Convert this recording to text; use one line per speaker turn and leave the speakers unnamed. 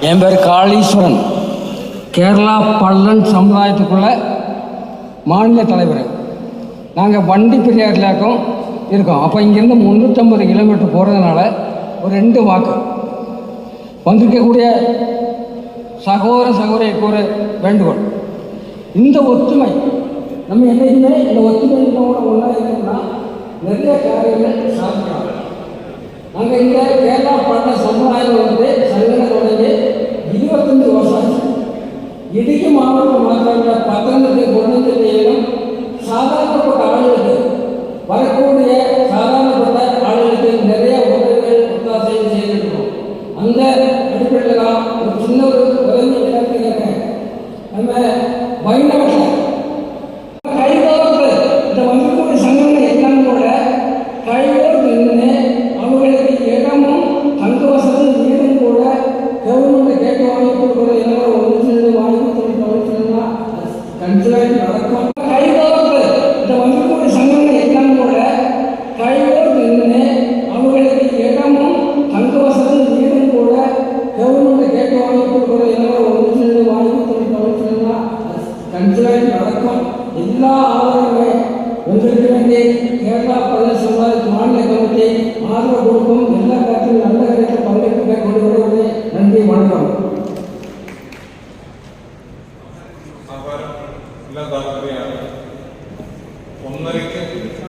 என் பேர் காளீஸ்வரன். கேரளா பள்ளன் சமுதாயத்துக்குள்ள மாநில தலைவர். நாங்கள் வண்டி பெரியாரிலாக்கும் இருக்கோம். அப்போ இங்கேருந்து 350 கிலோமீட்டர் போகிறதுனால ஒரு 2 வாக்கு வந்திருக்கக்கூடிய சகோதரிக்கு ஒரு வேண்டுகோள். இந்த ஒற்றுமை நம்ம என்னைக்குமே இந்த ஒற்றுமையோட ஒன்றா இருக்கணும்னா நிறைய காரியங்கள் சாதிக்கலாம். நாங்கள் இந்த கேரளா பள்ள சமுதாயம் வந்து சங்கடம் தொடங்கி 25 வருஷம் ஆச்சு. இடுக்கி மாவட்டம் மாத்திரங்கள பத்தனத்தை குழந்தைகளையும் சாதாரணப்பட்ட ஆளுகளுக்கு வரக்கூடிய சாதாரணப்பட்ட ஆளுகளுக்கு நிறைய உதவிகள் ஒத்தாசையும் செய்திருக்கிறோம். அந்த அடிப்படையில் தான் ஒரு சின்ன ஒரு உதவி இடத்துக்கு நம்ம வைணவத்தில் கைகோர்த்து இந்த வந்திருக்கக்கூடிய சங்கங்கள் எல்லாம் கூட கைகோர்த்து நின்று அவங்களுக்கு இடமும் தங்க வசதி வீடும் கூட கவர்மெண்ட் கேட்டு வாங்கி கொடுக்குற எல்லாம் ஒன்று சேர்ந்து வாங்கி கொடுத்துருந்தா கன்சிடர் நடக்கும். கைகோர்த்து இந்த வந்திருக்கக்கூடிய சங்கங்கள் எல்லாம் கூட கைகோர்த்து நின்று அவங்களுக்கு இடமும் தங்க வசதி வீடும் கூட கவர்மெண்ட் கேட்டு வாங்கி கொடுக்குற எல்லாம் ஒன்று சேர்ந்து வாங்கி கொடுத்துருந்தா கன்சிடர் நடக்கும். எல்லா ஆதரவுமே உங்களுக்கு வேண்டி கேரளா பிரதேச மாநில கமிட்டி ஆதரவு கொடுக்கும். எல்லா